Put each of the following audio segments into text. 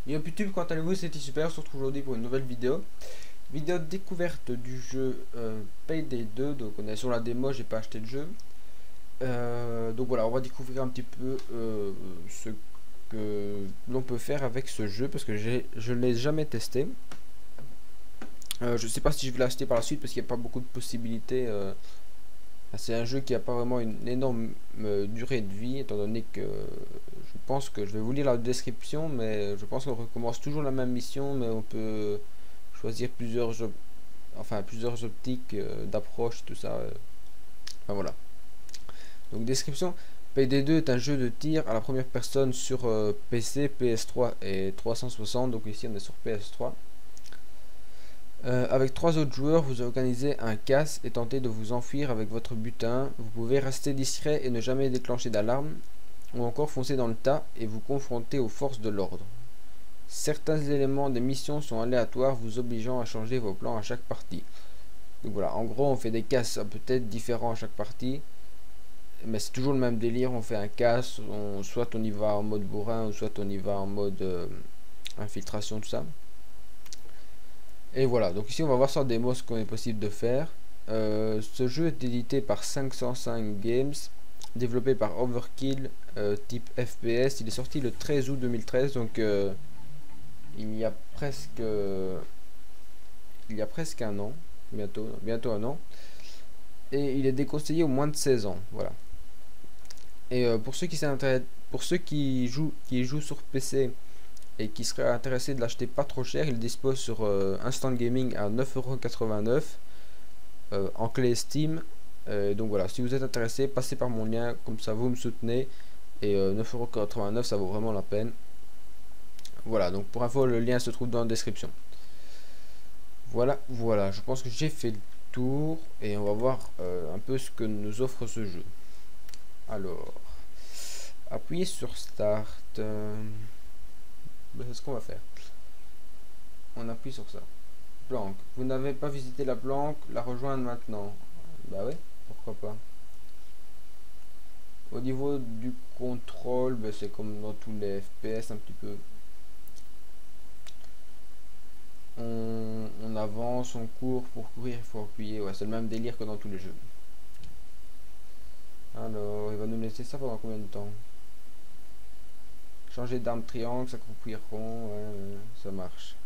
Yo YouTube, quand allez-vous? C'était super, on se retrouve aujourd'hui pour une nouvelle vidéo. Vidéo de découverte du jeu Payday 2, donc on est sur la démo, j'ai pas acheté le jeu. Donc voilà, on va découvrir un petit peu ce que l'on peut faire avec ce jeu, parce que je ne l'ai jamais testé. Je sais pas si je vais l'acheter par la suite, parce qu'il n'y a pas beaucoup de possibilités. C'est un jeu qui n'a pas vraiment une énorme durée de vie, étant donné que je pense que je vais vous lire la description, mais je pense qu'on recommence toujours la même mission, mais on peut choisir plusieurs optiques d'approche, tout ça. Enfin voilà. Donc description. PD2 est un jeu de tir à la première personne sur PC, PS3 et 360. Donc ici on est sur PS3. Avec 3 autres joueurs, vous organisez un casse et tentez de vous enfuir avec votre butin. Vous pouvez rester discret et ne jamais déclencher d'alarme, ou encore foncer dans le tas et vous confronter aux forces de l'ordre. Certains éléments des missions sont aléatoires, vous obligeant à changer vos plans à chaque partie. Donc voilà, en gros on fait des casses peut-être différents à chaque partie, mais c'est toujours le même délire. On fait un casse, soit on y va en mode bourrin, ou soit on y va en mode infiltration, tout ça. Et voilà, donc ici on va voir sur démo ce qu'on est possible de faire. Ce jeu est édité par 505 Games, développé par Overkill, type FPS. Il est sorti le 13 août 2013, donc il y a presque un an, bientôt un an. Et il est déconseillé aux moins de 16 ans, voilà. Et pour ceux qui jouent sur PC et qui seraient intéressés de l'acheter pas trop cher, il dispose sur Instant Gaming à 9,89 € en clé Steam. Donc voilà, si vous êtes intéressé, passez par mon lien, comme ça vous me soutenez. Et 9,89 € ça vaut vraiment la peine. Voilà, donc pour info, le lien se trouve dans la description. Voilà, je pense que j'ai fait le tour et on va voir un peu ce que nous offre ce jeu. Alors, appuyez sur Start. C'est ce qu'on va faire. On appuie sur ça. Planque. Vous n'avez pas visité la planque, la rejoindre maintenant. Bah ouais, pourquoi pas. Au niveau du contrôle, bah c'est comme dans tous les FPS un petit peu. On avance, on court. Pour courir, il faut appuyer. Ouais, c'est le même délire que dans tous les jeux. Alors, il va nous laisser ça pendant combien de temps? Changer d'arme triangle, s'accroupir rond, ouais, ça marche.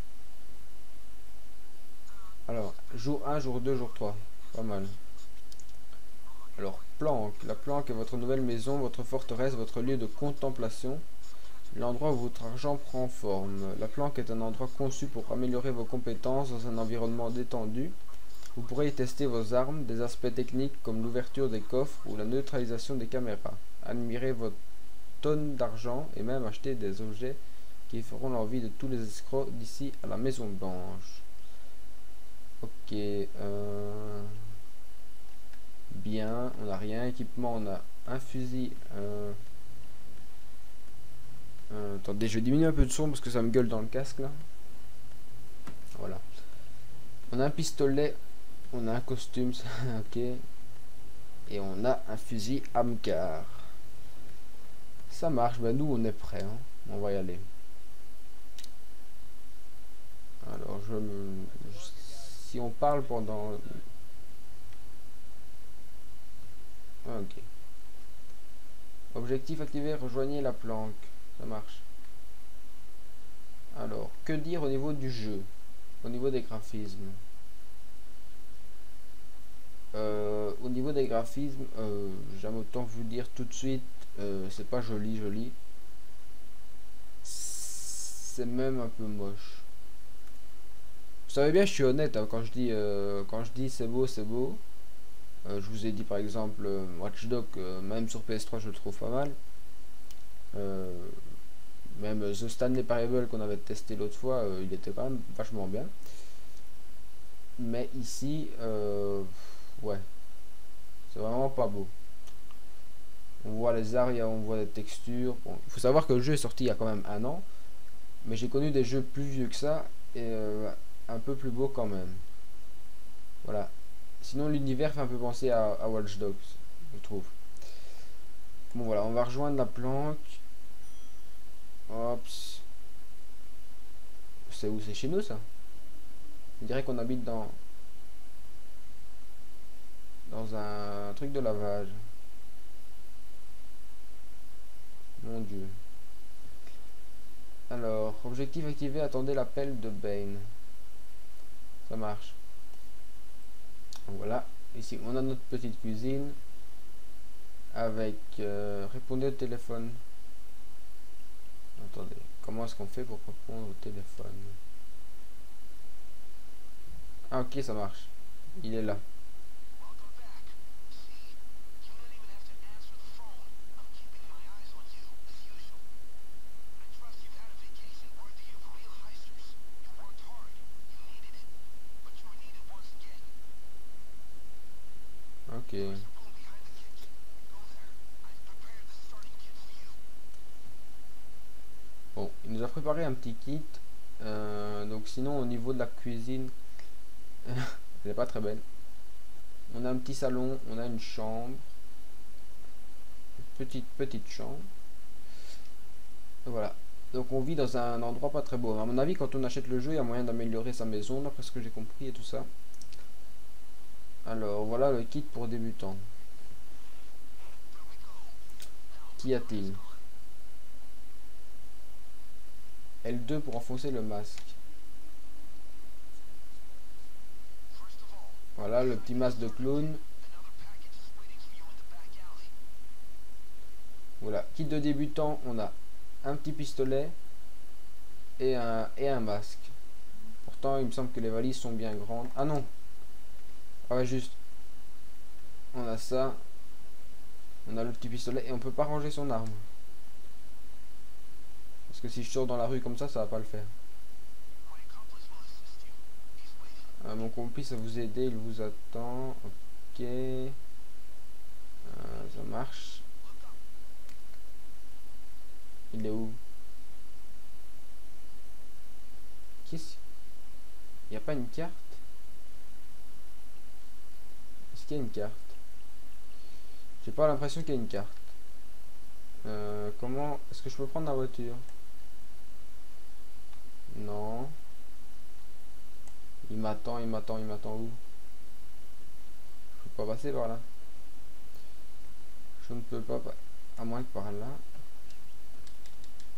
Alors, jour 1, jour 2, jour 3. Pas mal. Alors, planque. La planque est votre nouvelle maison, votre forteresse, votre lieu de contemplation. L'endroit où votre argent prend forme. La planque est un endroit conçu pour améliorer vos compétences dans un environnement détendu. Vous pourrez y tester vos armes, des aspects techniques comme l'ouverture des coffres ou la neutralisation des caméras. Admirez votre tonne d'argent et même acheter des objets qui feront l'envie de tous les escrocs d'ici à la Maison Blanche. Ok, bien, on n'a rien. Équipement, on a un fusil. Attendez, je vais diminuer un peu de son parce que ça me gueule dans le casque là. Voilà. On a un pistolet, on a un costume, ok. Et on a un fusil Amcar. Ça marche, ben nous on est prêt, hein. On va y aller. Alors si on parle pendant... Ok. Objectif activé, rejoignez la planque. Ça marche. Alors, que dire au niveau du jeu? Au niveau des graphismes. Au niveau des graphismes, j'aime autant vous dire tout de suite, c'est pas joli. C'est même un peu moche. Vous savez bien, je suis honnête hein, quand je dis c'est beau, c'est beau. Je vous ai dit par exemple Watch Dogs, même sur PS3 je le trouve pas mal. Même The Stanley Parable qu'on avait testé l'autre fois, il était quand même vachement bien. Mais ici, ouais, c'est vraiment pas beau. On voit les arrières, on voit les textures. Bon, il faut savoir que le jeu est sorti il y a quand même un an, mais j'ai connu des jeux plus vieux que ça et un peu plus beau quand même. Voilà. Sinon l'univers fait un peu penser à Watch Dogs, je trouve. Bon voilà, on va rejoindre la planque. Hop. c'est où? C'est chez nous ça? On dirait qu'on habite dans un truc de lavage. Mon dieu. Alors, objectif activé, attendez l'appel de Bane. Ça marche. Voilà. Ici, on a notre petite cuisine. Avec... répondez au téléphone. Attendez. Comment est-ce qu'on fait pour répondre au téléphone? Ah ok, ça marche. Il est là. Ok. Bon, il nous a préparé un petit kit. Donc sinon au niveau de la cuisine, elle n'est pas très belle. On a un petit salon, on a une chambre. Petite chambre. Et voilà. Donc on vit dans un endroit pas très beau. À mon avis, quand on achète le jeu, il y a moyen d'améliorer sa maison, d'après ce que j'ai compris et tout ça. Alors voilà le kit pour débutants. Qu'y a-t-il? L2 pour enfoncer le masque. Voilà le petit masque de clown. Voilà, kit de débutant, on a un petit pistolet et un masque. Pourtant, il me semble que les valises sont bien grandes. Ah non. Ah ouais, juste. On a ça. On a le petit pistolet et on peut pas ranger son arme. Parce que si je sors dans la rue comme ça va pas le faire. Mon complice va vous aider, il vous attend. Ok. Ça marche. Il est où? Qu'est-ce? Il n'y a pas une carte? Est-ce qu'il y a une carte? J'ai pas l'impression qu'il y a une carte. Comment? Est-ce que je peux prendre la voiture? Non. Il m'attend où? Je peux pas passer par là. Je ne peux pas, à moins que par là.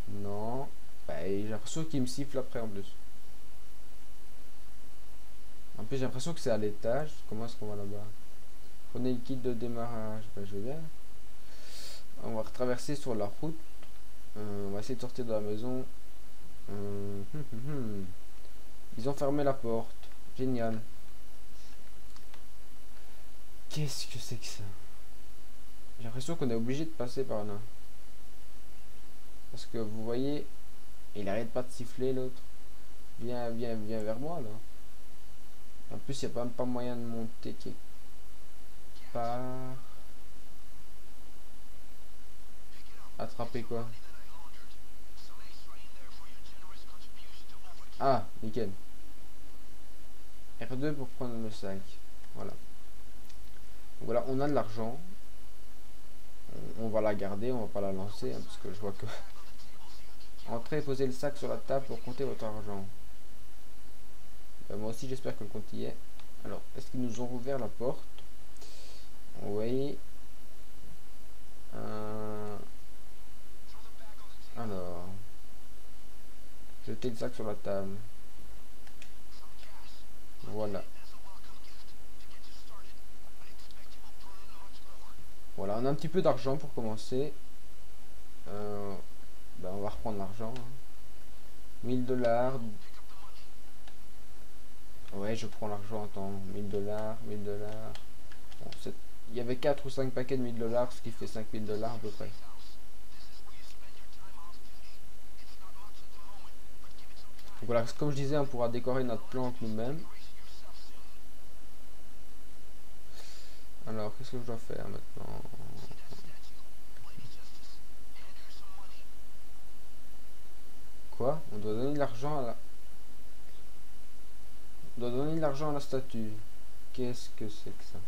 Non. Bah, j'ai l'impression qu'il me siffle après en plus. En plus, j'ai l'impression que c'est à l'étage. Comment est-ce qu'on va là-bas? Prenez le kit de démarrage. Bah, je veux bien. On va retraverser sur la route. On va essayer de sortir de la maison. Ils ont fermé la porte. Génial. Qu'est-ce que c'est que ça? J'ai l'impression qu'on est obligé de passer par là. Parce que vous voyez, il arrête pas de siffler l'autre. Viens vers moi là. En plus, il n'y a même pas moyen de monter quelque part. Attraper quoi? Ah, nickel. R2 pour prendre le sac. Voilà. Donc voilà, on a de l'argent. On va la garder, on va pas la lancer, hein, parce que je vois que... Entrez et posez le sac sur la table pour compter votre argent. Ben, moi aussi j'espère que le compte y est. Alors, est-ce qu'ils nous ont ouvert la porte? Oui. Alors... Jetez le sac sur la table. Voilà. Voilà, on a un petit peu d'argent pour commencer. Ben on va reprendre l'argent. 1000 $. Ouais, je prends l'argent. Attends, 1000 $, 1000 $. Bon, il y avait 4 ou 5 paquets de 1000 $, ce qui fait 5000 $ à peu près. Donc voilà, comme je disais, on pourra décorer notre planque nous-mêmes. Alors, qu'est-ce que je dois faire maintenant? Quoi? On doit donner de l'argent à la... On doit donner de l'argent à la statue. Qu'est-ce que c'est que ça?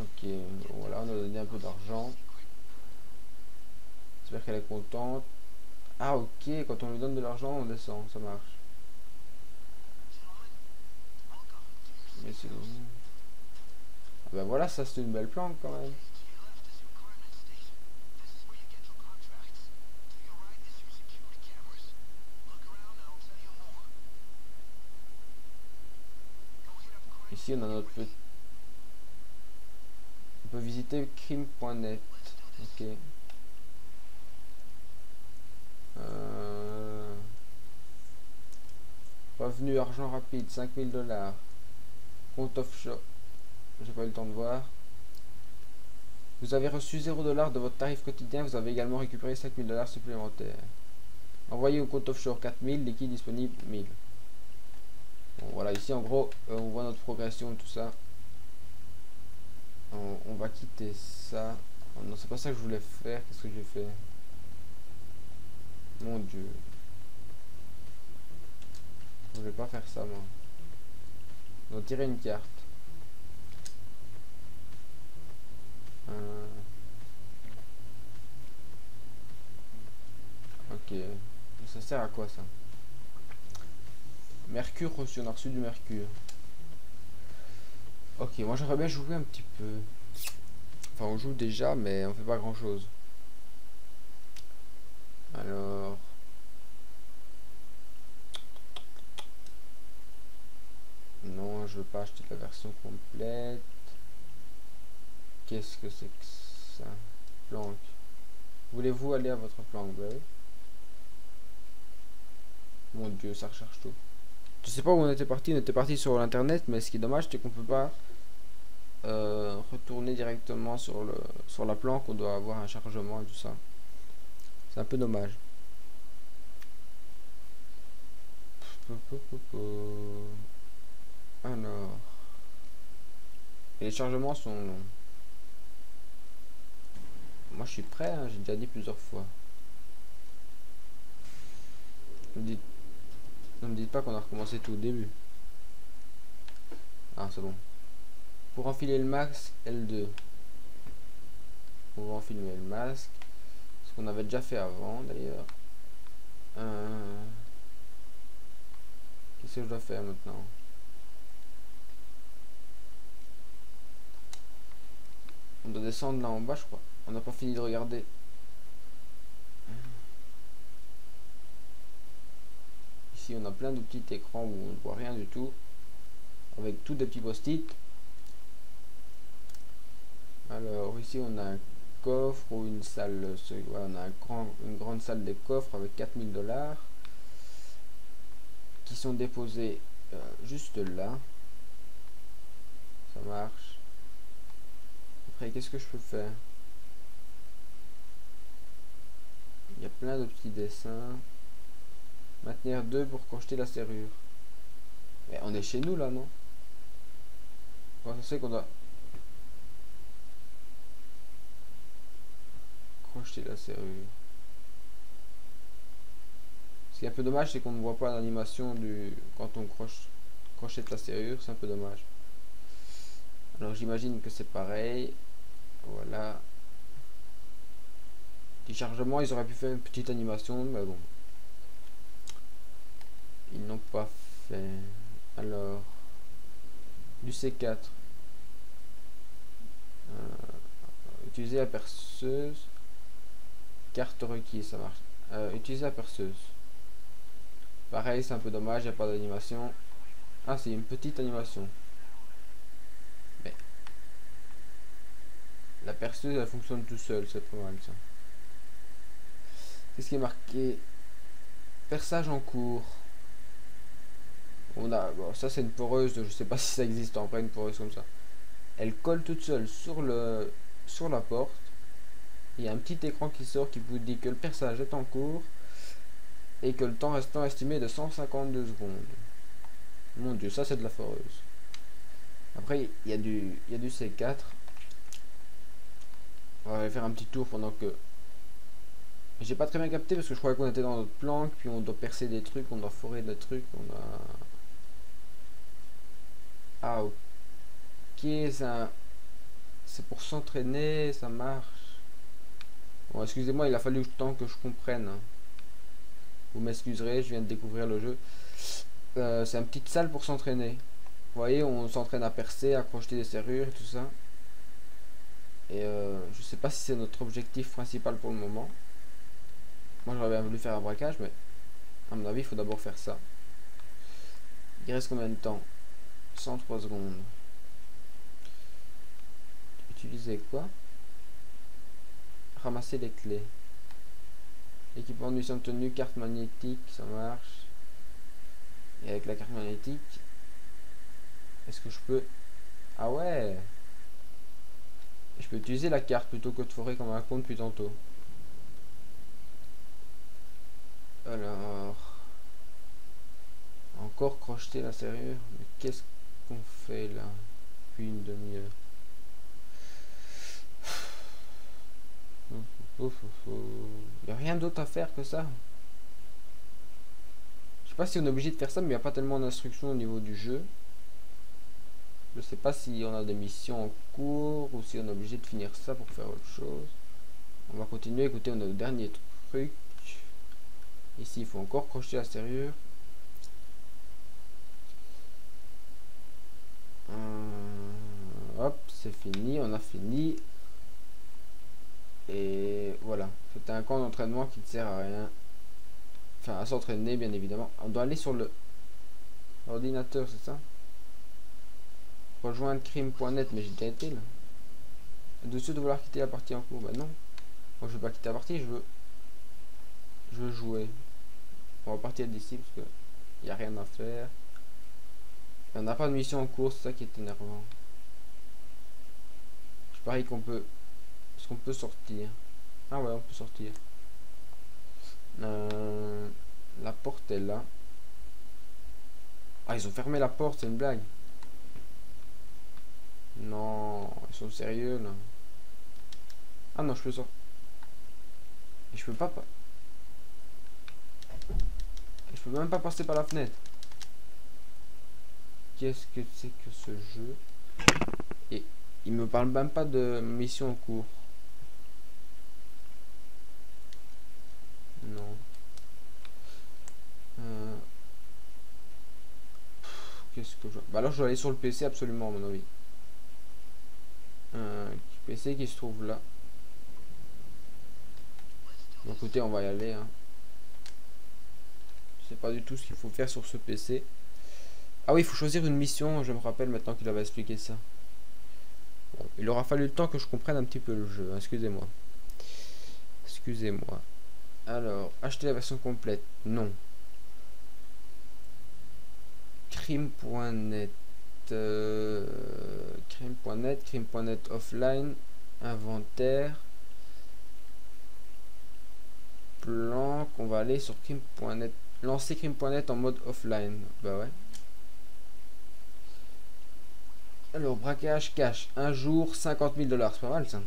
Ok, voilà, on a donné un peu d'argent. J'espère qu'elle est contente. Ah ok, quand on lui donne de l'argent, on descend, ça marche. Mais c'est... Ah bah voilà, ça c'est une belle planque quand même. Ici on a notre petit... On peut visiter crime.net. Ok. Euh... Revenu argent rapide, 5000 $. Compte offshore. J'ai pas eu le temps de voir. Vous avez reçu 0 $ de votre tarif quotidien. Vous avez également récupéré 5000 $ supplémentaires. Envoyé au compte offshore 4000, liquide disponible 1000. Bon, voilà, ici en gros, on voit notre progression, tout ça. On va quitter ça. Oh non, c'est pas ça que je voulais faire. Qu'est-ce que j'ai fait? Mon dieu. Je voulais pas faire ça, moi. On va tirer une carte. Euh, ok. Ça sert à quoi, ça? Mercure reçu. On a reçu du mercure. Ok, moi j'aimerais bien jouer un petit peu. Enfin, on joue déjà, mais on fait pas grand chose. Alors... Non, je veux pas acheter la version complète. Qu'est-ce que c'est que ça? Planque. Voulez-vous aller à votre planque? Bah oui. Mon dieu, ça recharge tout. Je sais pas où on était parti sur l'internet, mais ce qui est dommage, c'est qu'on peut pas retourner directement sur la planque. On doit avoir un chargement et tout ça. C'est un peu dommage. Alors, et les chargements sont longs. Moi je suis prêt, hein, j'ai déjà dit plusieurs fois. Ne me dites pas qu'on a recommencé tout au début. Ah, c'est bon. Pour enfiler le masque, L2. On va enfiler le masque. Ce qu'on avait déjà fait avant d'ailleurs. Qu'est-ce que je dois faire maintenant? On doit descendre là en bas, je crois. On n'a pas fini de regarder. Ici, on a plein de petits écrans où on ne voit rien du tout. Avec tous des petits post-it. Alors, ici, on a un coffre ou une salle. Ouais, on a une grande salle des coffres avec 4000 $ qui sont déposés juste là. Ça marche. Après, qu'est-ce que je peux faire? Il y a plein de petits dessins. Maintenir 2 pour crocheter la serrure. Mais on est chez nous là, non? Bon, ça c'est qu'on doit crocheter la serrure. Ce qui est un peu dommage, c'est qu'on ne voit pas l'animation du quand on crochette la serrure. C'est un peu dommage. Alors j'imagine que c'est pareil. Voilà. Petit chargement, ils auraient pu faire une petite animation, mais bon. Ils n'ont pas fait. Alors, du C4. Utiliser la perceuse. Carte requise, ça marche. Utiliser la perceuse. Pareil, c'est un peu dommage, il n'y a pas d'animation. Ah, c'est une petite animation. Mais la perceuse, elle fonctionne tout seul, c'est pas mal ça. Qu'est-ce qui est marqué? Perçage en cours. On a, bon, ça c'est une poreuse, je sais pas si ça existe en vrai une poreuse comme ça. Elle colle toute seule sur la porte. Il y a un petit écran qui sort qui vous dit que le perçage est en cours et que le temps restant estimé est de 152 secondes. Mon dieu, ça c'est de la foreuse. Après il y a du C4. On va aller faire un petit tour pendant que... J'ai pas très bien capté parce que je croyais qu'on était dans notre planque, puis on doit percer des trucs, on doit forer des trucs, on a... Ah ok, ça... C'est pour s'entraîner, ça marche. Bon, excusez-moi, il a fallu le temps que je comprenne. Vous m'excuserez, je viens de découvrir le jeu. C'est une petite salle pour s'entraîner. Vous voyez, on s'entraîne à percer, à crocheter des serrures et tout ça. Et je sais pas si c'est notre objectif principal pour le moment. Moi j'aurais bien voulu faire un braquage, mais à mon avis il faut d'abord faire ça. Il reste combien de temps? 103 secondes. Utiliser quoi? Ramasser les clés. Équipement de mission de tenue, carte magnétique, ça marche. Et avec la carte magnétique, est-ce que je peux... Ah ouais! Je peux utiliser la carte plutôt que de forer comme un con depuis tantôt. Alors... Encore crocheter la serrure. Mais qu'est-ce qu'on fait là? Depuis une demi-heure. Il n'y a rien d'autre à faire que ça. Je sais pas si on est obligé de faire ça, mais il n'y a pas tellement d'instructions au niveau du jeu. Je sais pas si on a des missions en cours ou si on est obligé de finir ça pour faire autre chose. On va continuer. Écoutez, on a le dernier truc. Ici, il faut encore crocheter la serrure. Hop, c'est fini. On a fini. Et voilà. C'était un camp d'entraînement qui ne sert à rien. Enfin, à s'entraîner, bien évidemment. On doit aller sur le ordinateur, c'est ça? Rejoindre crime.net, mais j'ai déjà été là. Dessus de vouloir quitter la partie en cours. Bah non. Moi je veux pas quitter la partie, je veux jouer. On va partir d'ici parce que il n'y a rien à faire. Et on n'a pas de mission en cours, c'est ça qui est énervant. Je parie qu'on peut. Est-ce qu'on peut sortir? Ah ouais, on peut sortir. La porte est là. Ah, ils ont fermé la porte, c'est une blague. Non, ils sont sérieux là. Ah non, je peux sortir. Et je peux pas. Je peux même pas passer par la fenêtre. Qu'est-ce que c'est que ce jeu? Et il me parle même pas de mission en cours. Non. Qu'est-ce que je... Bah alors je dois aller sur le PC absolument à mon avis. PC qui se trouve là. Bon, écoutez, on va y aller. Hein. Je sais pas du tout ce qu'il faut faire sur ce PC. Ah oui, il faut choisir une mission. Je me rappelle maintenant qu'il avait expliqué ça. Bon, il aura fallu le temps que je comprenne un petit peu le jeu. Hein, excusez-moi. Excusez-moi. Alors, acheter la version complète. Non. Crime.net. Crime.net. Crime.net offline. Inventaire. Plan. On va aller sur crime.net. Lancer crime.net en mode offline. Bah ouais. Alors, braquage cash. Un jour, 50 000 $. C'est pas mal ça.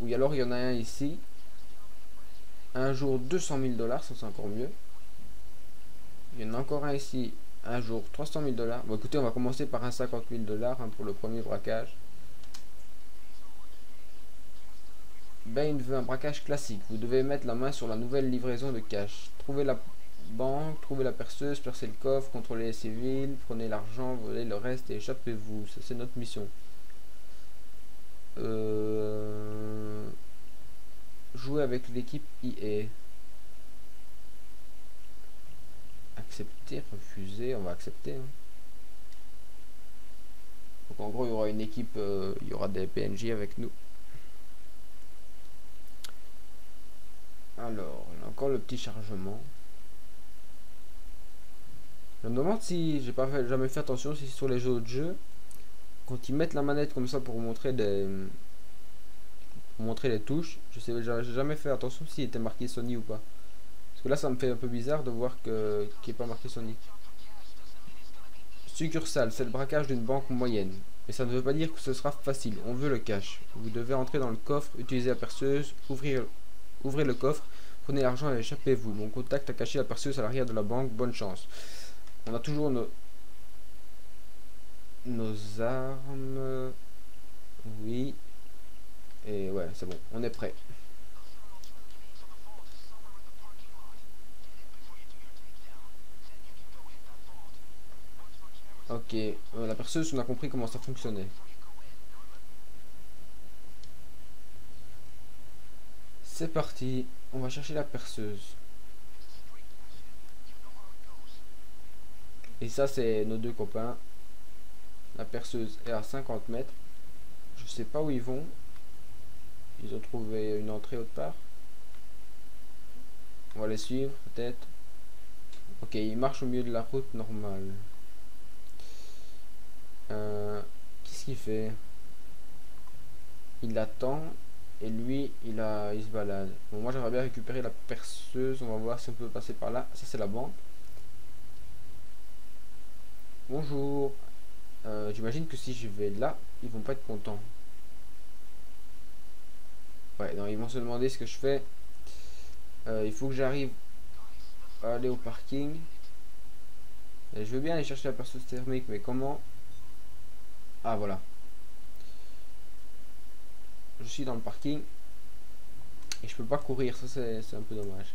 Oui, alors il y en a un ici. Un jour, 200 000 $. Ça, c'est encore mieux. Il y en a encore un ici. Un jour, 300 000 $. Bon, écoutez, on va commencer par un 50 000 $ hein, pour le premier braquage. Bane veut un braquage classique. Vous devez mettre la main sur la nouvelle livraison de cash. Trouvez la banque, trouvez la perceuse, percez le coffre, contrôlez les civils, prenez l'argent, volez le reste et échappez-vous. Ça, c'est notre mission. Jouer avec l'équipe IE. Accepter, refuser, on va accepter. Hein. Donc en gros, il y aura une équipe, il y aura des PNJ avec nous. Alors, il y a encore le petit chargement. Je me demande si j'ai pas jamais fait attention si sur les jeux de jeu, quand ils mettent la manette comme ça pour montrer les touches, j'ai jamais fait attention s'il était marqué Sony ou pas. Parce que là, ça me fait un peu bizarre de voir qu'il n'est pas marqué Sony. Succursale, c'est le braquage d'une banque moyenne. Mais ça ne veut pas dire que ce sera facile. On veut le cash. Vous devez entrer dans le coffre, utiliser la perceuse, ouvrez le coffre, prenez l'argent et échappez-vous. Mon contact a caché la perceuse à l'arrière de la banque. Bonne chance. On a toujours nos armes. Oui. Et ouais, c'est bon. On est prêt. Ok, la perceuse, on a compris comment ça fonctionnait. C'est parti, on va chercher la perceuse. Et ça, c'est nos deux copains. La perceuse est à 50 mètres. Je sais pas où ils vont. Ils ont trouvé une entrée autre part. On va les suivre, peut-être. Ok, ils marchent au milieu de la route normale. Qu'est-ce qu'il fait? Il attend. Et lui, il se balade. Bon, moi, j'aimerais bien récupérer la perceuse. On va voir si on peut passer par là. Ça, c'est la banque. Bonjour. J'imagine que si je vais là, ils vont pas être contents. Ouais, non, ils vont se demander ce que je fais. Il faut que j'arrive à aller au parking. Et je veux bien aller chercher la perceuse thermique, mais comment? Ah, voilà. Je suis dans le parking. Et je peux pas courir, ça c'est un peu dommage.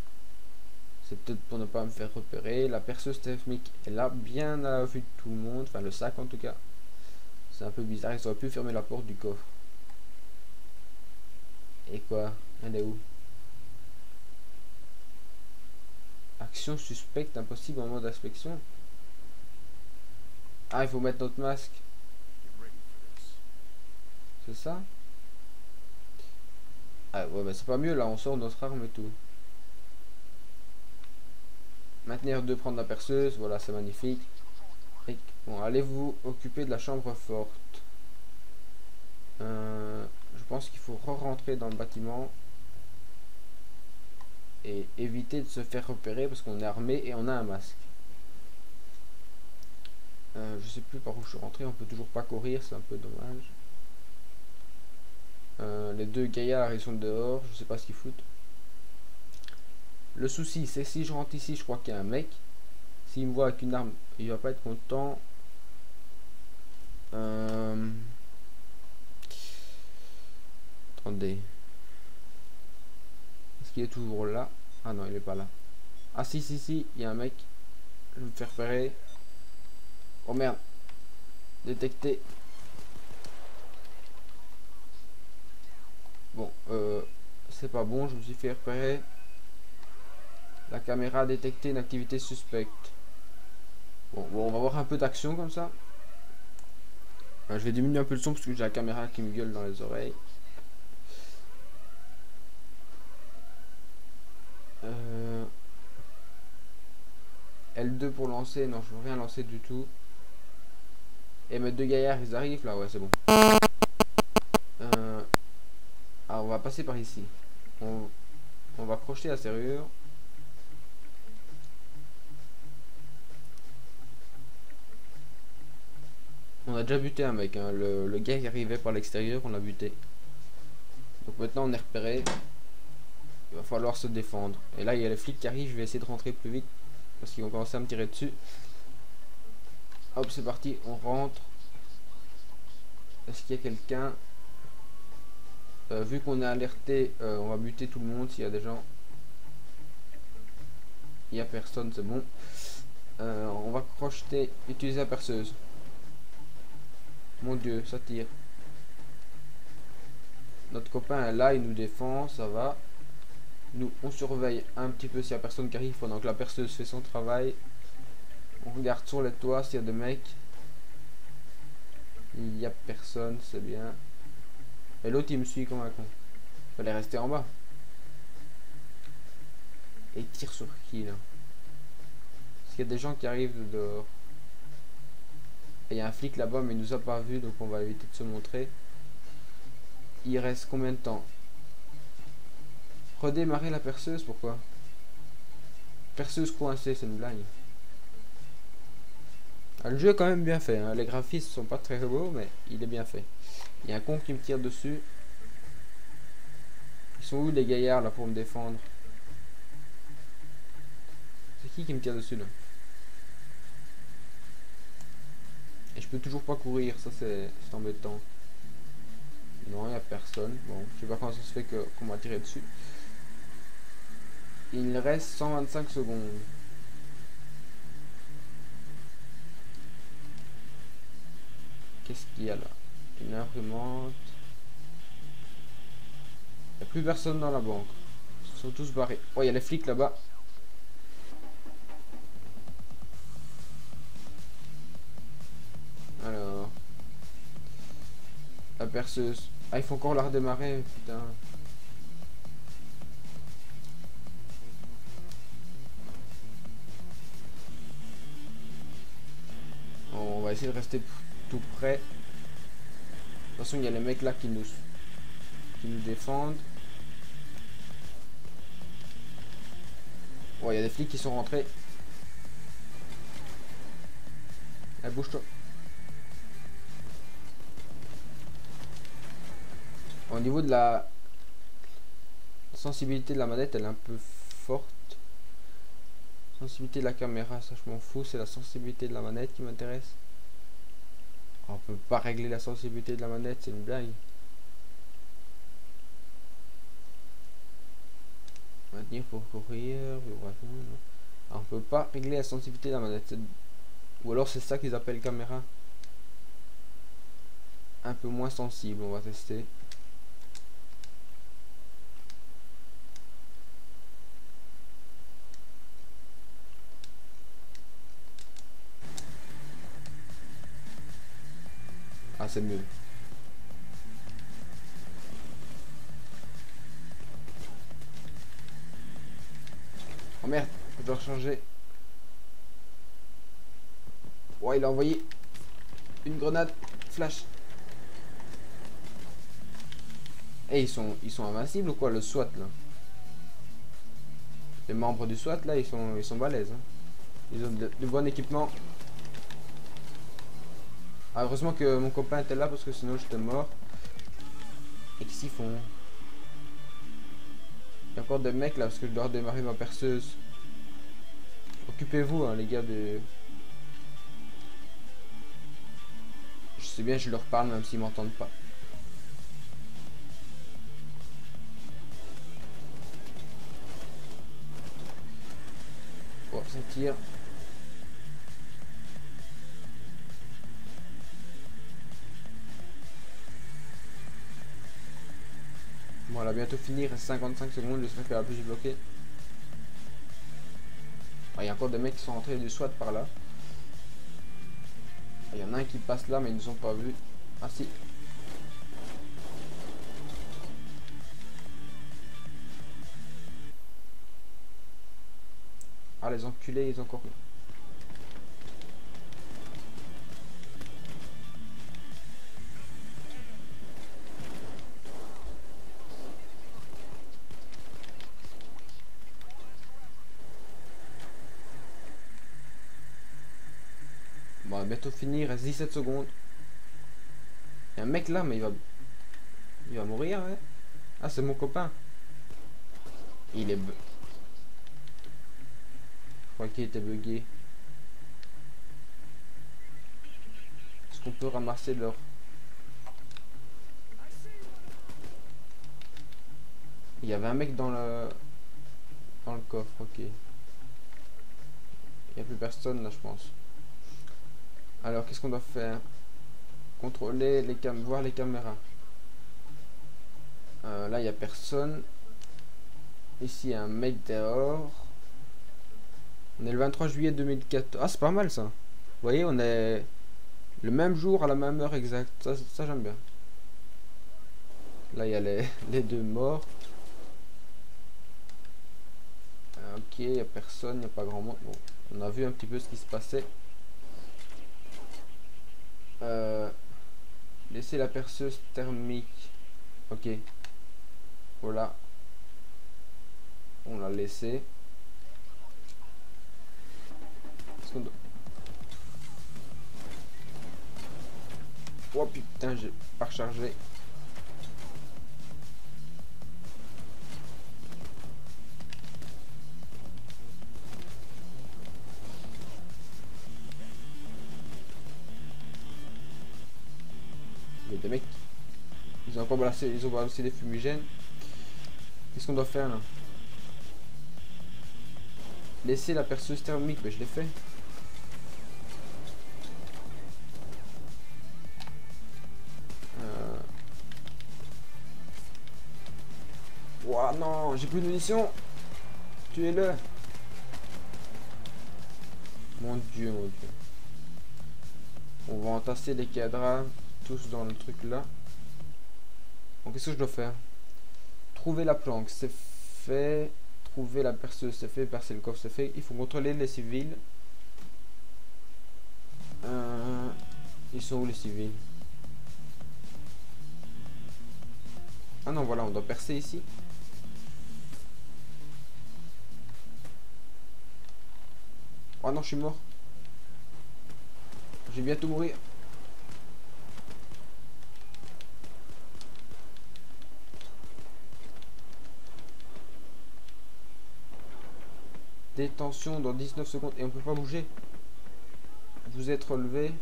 C'est peut-être pour ne pas me faire repérer. La perceuse thermique est là, bien à la vue de tout le monde. Enfin, le sac en tout cas. C'est un peu bizarre, ils auraient pu fermer la porte du coffre. Et quoi? Elle est où? Action suspecte, impossible en mode inspection. Ah, il faut mettre notre masque. C'est ça? Ah ouais, bah c'est pas mieux là, on sort notre arme et tout. Maintenir 2, prendre la perceuse, voilà, c'est magnifique. Et, bon, allez vous occuper de la chambre forte. Je pense qu'il faut re-rentrer dans le bâtiment. Et éviter de se faire repérer parce qu'on est armé et on a un masque. Je sais plus par où je suis rentré, on peut toujours pas courir, c'est un peu dommage. Les deux gaillards ils sont dehors, je sais pas ce qu'ils foutent. Le souci c'est si je rentre ici, je crois qu'il y a un mec. S'il me voit avec une arme, il va pas être content. Attendez. Est-ce qu'il est toujours là? Ah non, il est pas là. Ah si, il y a un mec. Je vais me faire repérer. Oh merde. Détecté. Bon, c'est pas bon, je me suis fait repérer. La caméra a détecté une activité suspecte. Bon, on va voir un peu d'action comme ça. Je vais diminuer un peu le son parce que j'ai la caméra qui me gueule dans les oreilles. L2 pour lancer, non je veux rien lancer du tout. Et mes deux gaillards ils arrivent là, ouais c'est bon. Alors on va passer par ici. On va crocheter la serrure. On a déjà buté un mec, hein. Le gars qui arrivait par l'extérieur, on l'a buté. Donc maintenant on est repéré. Il va falloir se défendre. Et là il y a les flics qui arrivent, je vais essayer de rentrer plus vite. Parce qu'ils vont commencer à me tirer dessus. Hop c'est parti, on rentre. Est-ce qu'il y a quelqu'un? Vu qu'on est alerté, on va buter tout le monde s'il y a des gens. Il n'y a personne, c'est bon. On va crocheter, utiliser la perceuse. Mon dieu, ça tire. Notre copain est là, il nous défend, ça va. Nous, on surveille un petit peu s'il y a personne qui arrive pendant que la perceuse fait son travail. On regarde sur les toits s'il y a des mecs. Il n'y a personne, c'est bien. Et l'autre il me suit comme un con. Il fallait rester en bas. Et il tire sur qui là? Parce qu'il y a des gens qui arrivent de dehors. Et il y a un flic là-bas mais il nous a pas vu donc on va éviter de se montrer. Il reste combien de temps? Redémarrer la perceuse, pourquoi? Perceuse coincée, c'est une blague. Ah, le jeu est quand même bien fait, hein. Les graphismes sont pas très beaux mais il est bien fait. Il y a un con qui me tire dessus. Ils sont où les gaillards là pour me défendre? C'est qui me tire dessus là? Et je peux toujours pas courir, ça c'est embêtant. Non, il n'y a personne. Bon, je sais pas comment ça se fait qu'on m'a tiré dessus. Il reste 125 secondes. Qu'est-ce qu'il y a là? Une imprimante. Il n'y a plus personne dans la banque. Ils sont tous barrés. Oh, il y a les flics là-bas. Alors. La perceuse. Ah, il faut encore la redémarrer, putain. Bon, on va essayer de rester tout près. De toute façon, il y a les mecs là qui nous défendent. Ouais, il y a des flics qui sont rentrés. Elle bouge-toi. Au niveau de la sensibilité de la manette, elle est un peu forte. Sensibilité de la caméra, ça je m'en fous, c'est la sensibilité de la manette qui m'intéresse. On peut pas régler la sensibilité de la manette, c'est une blague. Maintenir pour courir, vibration. On peut pas régler la sensibilité de la manette. Ou alors c'est ça qu'ils appellent caméra. Un peu moins sensible, on va tester. Ah, c'est mieux. Oh merde, je dois recharger. Ouais, il a envoyé une grenade flash. Et ils sont invincibles ou quoi, le SWAT là? Les membres du SWAT là, ils sont balèzes. Hein. Ils ont de bon équipement. Ah, heureusement que mon copain était là parce que sinon j'étais mort. Et qu'est-ce qu'ils font? Il y a encore des mecs là parce que je dois redémarrer ma perceuse. Occupez-vous hein, les gars de... Je sais bien, je leur parle même s'ils m'entendent pas. Oh, ça tire. Bon, elle a bientôt fini, il reste 55 secondes, j'espère qu'elle va plus bloquer. Ah, il y a encore des mecs qui sont rentrés du SWAT par là. Il y en a un qui passe là, mais ils nous ont pas vu. Ah si. Ah, les enculés, ils ont encore... Bon, bientôt fini, il reste 17 secondes. Il y a un mec là, mais il va mourir, ouais. Ah, c'est mon copain. Il est... Je crois qu'il était bugué. Est-ce qu'on peut ramasser leur... Il y avait un mec dans le coffre, ok. Il n'y a plus personne là, je pense. Alors, qu'est-ce qu'on doit faire? Contrôler les voir les caméras. Là, il n'y a personne. Ici, il y a un mec dehors. On est le 23 juillet 2014. Ah, c'est pas mal ça. Vous voyez, on est le même jour à la même heure exacte. Ça j'aime bien. Là, il y a les deux morts. Ok, il n'y a personne, il n'y a pas grand monde. Bon, on a vu un petit peu ce qui se passait. Laissez la perceuse thermique. Ok. Voilà. On l'a laissé. Oh putain, j'ai pas rechargé. Il y a des mecs. Ils ont encore balancé, ils ont balancé des fumigènes. Qu'est-ce qu'on doit faire là? Laisser la perceuse thermique, mais je l'ai fait. Oh non, j'ai plus de munitions. Tuez-le. Mon dieu, mon dieu. On va entasser les cadras tous dans le truc là. Donc qu'est-ce que je dois faire? Trouver la planque, c'est fait. Trouver la perceuse, c'est fait. Percer le coffre, c'est fait. Il faut contrôler les civils. Ils sont où les civils? Ah non, voilà, on doit percer ici. Oh non, je suis mort. Je vais bientôt mourir. Détention dans 19 secondes et on peut pas bouger. Vous êtes relevé.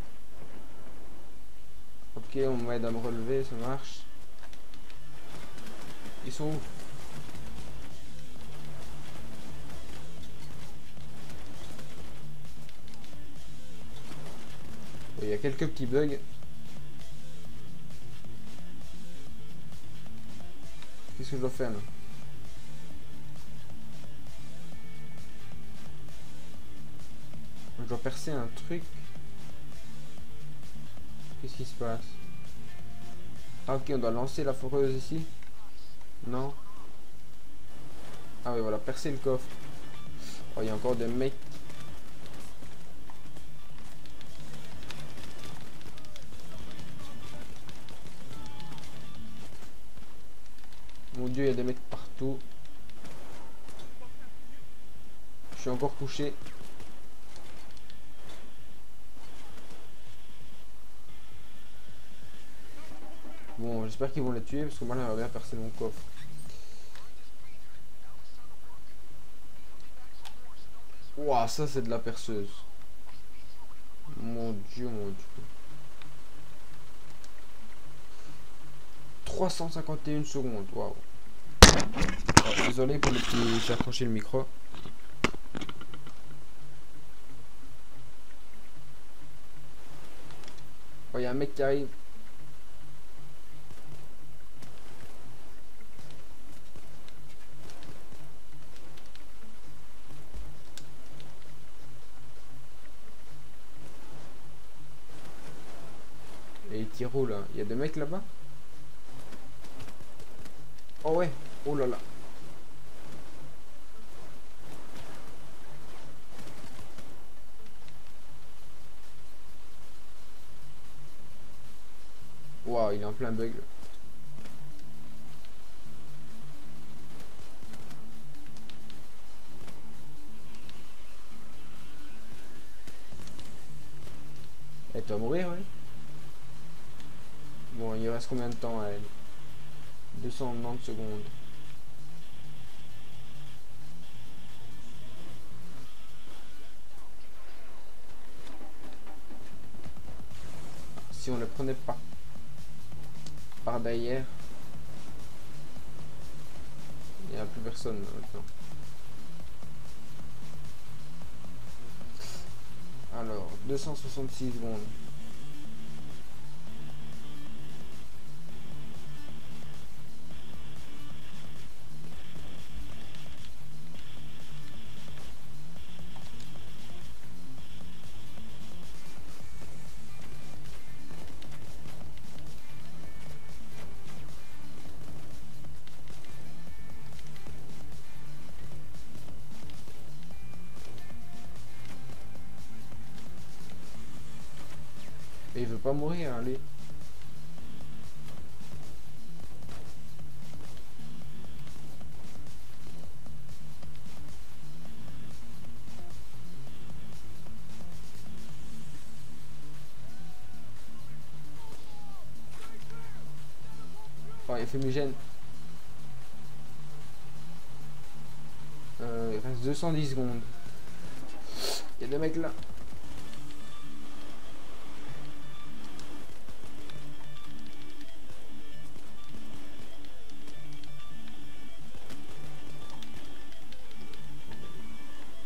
Ok, on m'aide à me relever, ça marche. Ils sont où? Il y a quelques petits bugs. Qu'est-ce que je dois faire là? Je dois percer un truc. Qu'est-ce qui se passe? Ah ok, on doit lancer la foreuse ici. Non. Ah oui, voilà, percer le coffre. Oh, il y a encore des mecs. Mon dieu, il y a des mecs partout. Je suis encore couché. Bon, j'espère qu'ils vont les tuer parce que moi j'aimerais bien percer mon coffre. Ouah, ça c'est de la perceuse. Mon dieu, mon dieu. 351 secondes, waouh. Oh, désolé pour le petit. J'ai accroché le micro. Oh, il y a un mec qui arrive. Et il tire où là? Il y a des mecs là-bas? Oh ouais, oh là là. Waouh, il est en plein bug. Elle doit mourir, ouais. Bon, il reste combien de temps à elle? 290 secondes. Si on le prenait pas par derrière, il n'y a plus personne maintenant. Alors, 266 secondes. Et il veut pas mourir, allez. Oh, il y a fumigène. Il reste 210 secondes. Il y a des mecs là.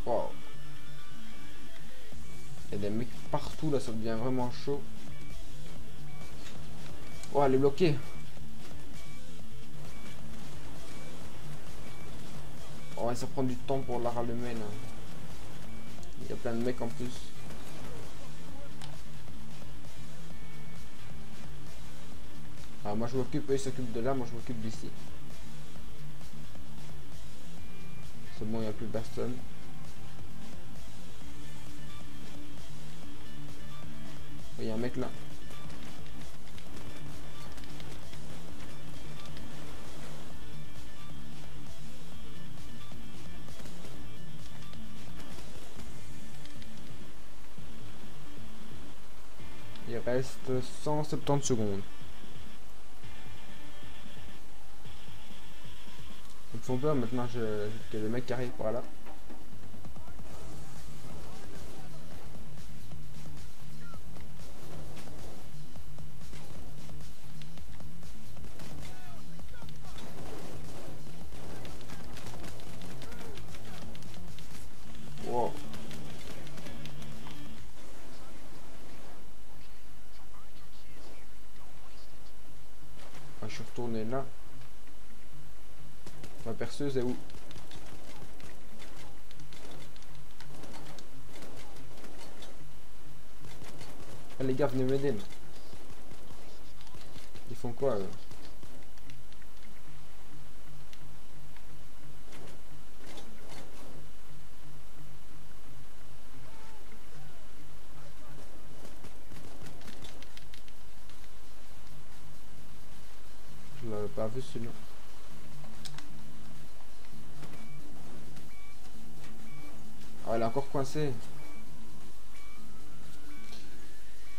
Wow. Il y a des mecs partout là, ça devient vraiment chaud. Oh, elle est bloquée. Ouais, ça prend du temps pour la rallumer là. Il y a plein de mecs en plus. Alors moi je m'occupe, eux ils s'occupent de là, moi je m'occupe d'ici. C'est bon, il n'y a plus personne. Il y a un mec là. Il reste 170 secondes. Ils me font peur maintenant qu'il y a des mecs qui arrivent par là. Wow. Je suis retourné là. Ma perceuse est où? Ah, les gars, venez m'aider. Ils font quoi eux? Je l'avais pas vu celui-là. Ah, elle est encore coincée.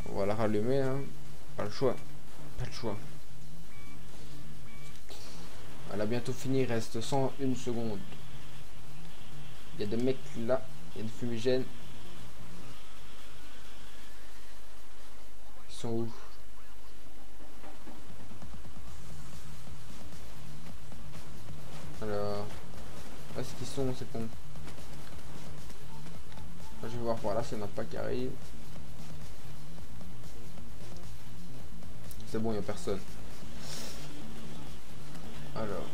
On va la rallumer, hein. Pas le choix. Pas le choix. Elle a bientôt fini, il reste 101 secondes. Il y a des mecs là, il y a des fumigènes. Ils sont où? Alors, là c'est qu'ils sont, c'est con. Je vais voir par là s'il n'y en a pas qui arrivent. C'est bon, il n'y a personne. Alors.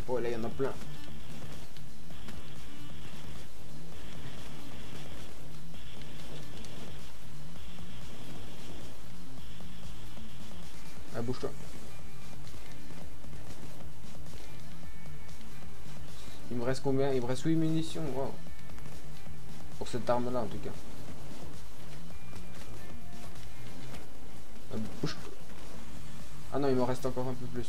Oh là, il y en a plein. Ah, bouge-toi. Il me reste combien? Il me reste 8 munitions. Wow. Pour cette arme là en tout cas. Ah, bouge-toi. Ah non, il me reste encore un peu plus.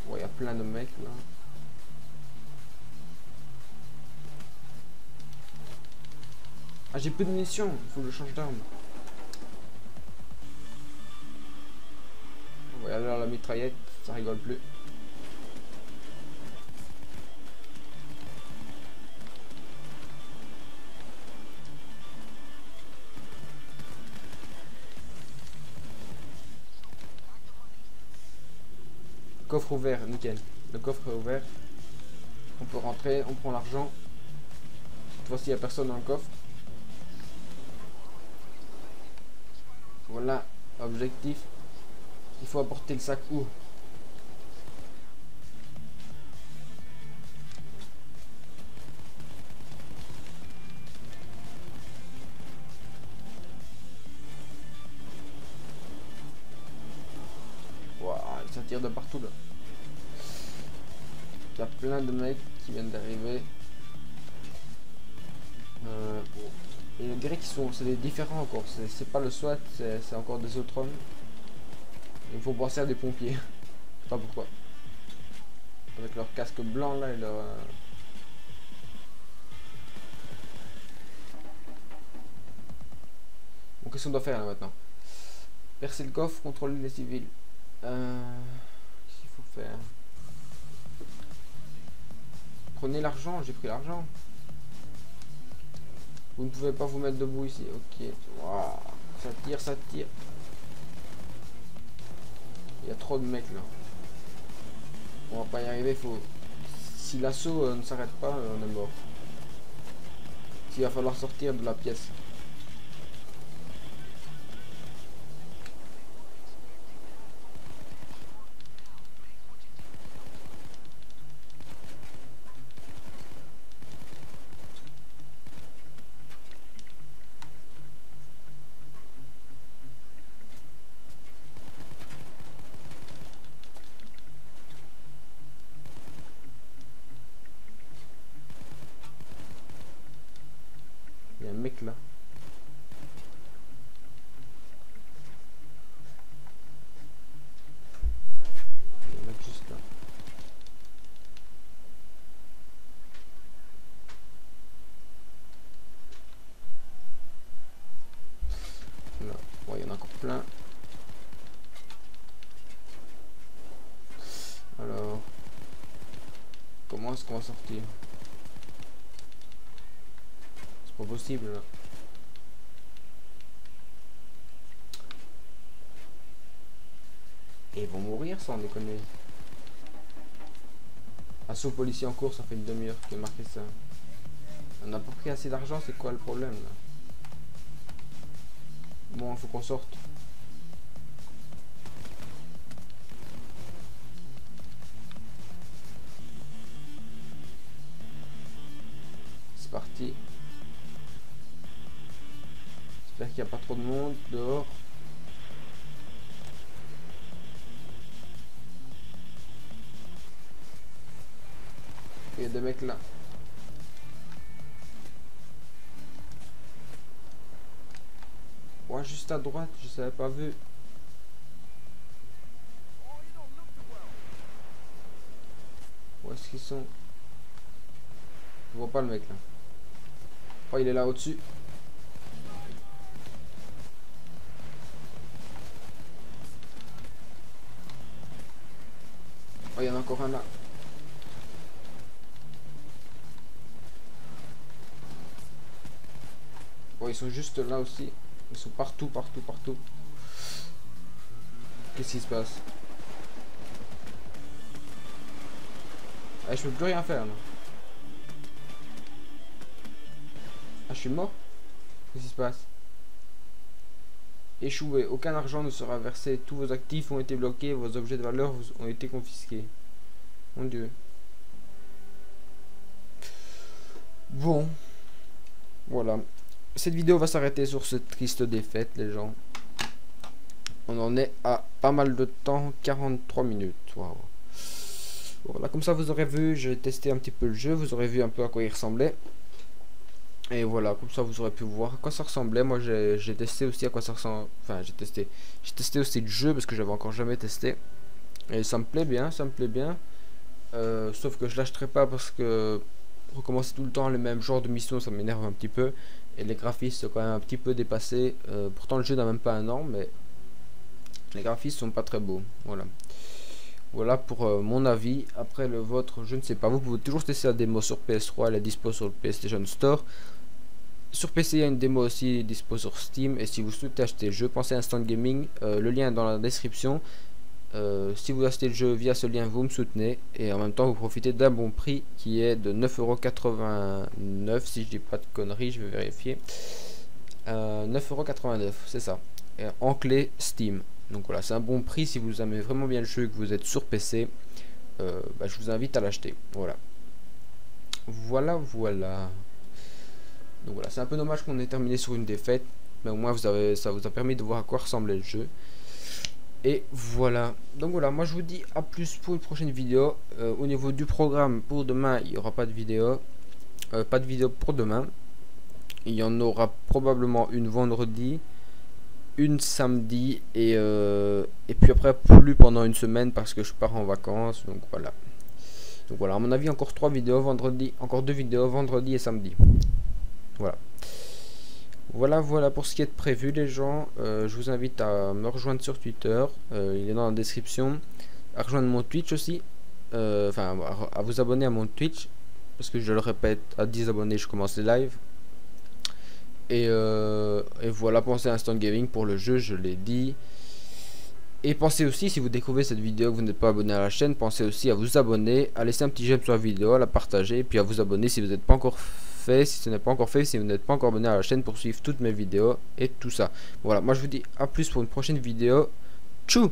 Ouais, il y a plein de mecs là. Ah, j'ai plus de munitions, il faut que je change d'arme. Ouais, alors la mitraillette, ça rigole plus. Coffre ouvert, nickel. Le coffre est ouvert. On peut rentrer, on prend l'argent. Cette fois-ci, il n'y a personne dans le coffre. Voilà, objectif. Il faut apporter le sac où? Waouh, ça tire de partout là. Il y a plein de mecs qui viennent d'arriver. Et on dirait qu'ils sont, c'est des différents encore. C'est pas le SWAT, c'est encore des autres hommes. Il faut penser à des pompiers. Je sais pas pourquoi. Avec leur casque blanc là et leur... Bon, qu'est-ce qu'on doit faire là maintenant? Percer le coffre, contrôler les civils. Qu'est-ce qu'il faut faire? Prenez l'argent, j'ai pris l'argent. Vous ne pouvez pas vous mettre debout ici. Ok. Wow. Ça tire, ça tire. Il y a trop de mecs là. On va pas y arriver, faut... Si l'assaut ne s'arrête pas, on est mort. Il va falloir sortir de la pièce. Il y a un mec là. Il y a un mec juste là. Là. Bon, il y en a encore plein. Alors, comment est-ce qu'on va sortir? C'est pas possible là. Et ils vont mourir sans déconner. Assaut policier en cours, ça fait une demi-heure qu'il a marqué ça. On n'a pas pris assez d'argent, c'est quoi le problème là? Bon, il faut qu'on sorte. C'est parti. J'espère qu'il n'y a pas trop de monde dehors. Il y a des mecs là. Ouais, juste à droite, je savais pas vu. Où est-ce qu'ils sont? Je vois pas le mec là. Oh, il est là au-dessus. Oh, il y en a encore un là. Oh, ils sont juste là aussi. Ils sont partout, partout, partout. Qu'est-ce qui se passe? Ah, je peux plus rien faire là. Ah, je suis mort? Qu'est-ce qui se passe? Échoué. Aucun argent ne sera versé. Tous vos actifs ont été bloqués. Vos objets de valeur ont été confisqués. Mon Dieu. Bon. Voilà. Cette vidéo va s'arrêter sur cette triste défaite, les gens. On en est à pas mal de temps. 43 minutes. Waouh. Voilà, comme ça vous aurez vu, j'ai testé un petit peu le jeu. Vous aurez vu un peu à quoi il ressemblait. Et voilà, comme ça vous aurez pu voir à quoi ça ressemblait. Moi j'ai testé aussi à quoi ça ressemble. Enfin j'ai testé aussi le jeu parce que j'avais encore jamais testé. Et ça me plaît bien, ça me plaît bien. Sauf que je lâcherai pas parce que recommencer tout le temps le même genre de mission, ça m'énerve un petit peu. Et les graphismes sont quand même un petit peu dépassés. Pourtant le jeu n'a même pas un an, mais les graphismes sont pas très beaux. Voilà. Voilà pour mon avis. Après le vôtre, je ne sais pas. Vous pouvez toujours tester la démo sur PS3. Elle est dispo sur le PlayStation Store. Sur PC, il y a une démo aussi dispo sur Steam. Et si vous souhaitez acheter le jeu, pensez à Instant Gaming. Le lien est dans la description. Si vous achetez le jeu via ce lien, vous me soutenez. Et en même temps, vous profitez d'un bon prix qui est de 9,89 €. Si je dis pas de conneries, je vais vérifier. 9,89 €, c'est ça. Et en clé Steam. Donc voilà, c'est un bon prix si vous aimez vraiment bien le jeu et que vous êtes sur PC. Je vous invite à l'acheter. Voilà. Voilà. Donc voilà, c'est un peu dommage qu'on ait terminé sur une défaite. Mais au moins ça vous a permis de voir à quoi ressemblait le jeu. Et voilà. Donc voilà, moi je vous dis à plus pour une prochaine vidéo. Au niveau du programme, pour demain, il n'y aura pas de vidéo. Pas de vidéo pour demain. Il y en aura probablement une vendredi, une samedi et puis après plus pendant une semaine parce que je pars en vacances. Donc voilà, à mon avis encore 3 vidéos vendredi, encore 2 vidéos vendredi et samedi. Voilà pour ce qui est de prévu, les gens. Je vous invite à me rejoindre sur Twitter, il est dans la description, à rejoindre mon Twitch aussi, enfin à vous abonner à mon Twitch parce que je le répète, à 10 abonnés je commence les lives. Et voilà, pensez à Instant Gaming pour le jeu, je l'ai dit. Et pensez aussi, si vous découvrez cette vidéo que vous n'êtes pas abonné à la chaîne, pensez aussi à vous abonner, à laisser un petit j'aime sur la vidéo, à la partager, et puis à vous abonner si vous n'êtes pas encore fait, si ce n'est pas encore fait, si vous n'êtes pas encore abonné à la chaîne pour suivre toutes mes vidéos et tout ça. Voilà, moi je vous dis à plus pour une prochaine vidéo. Tchou!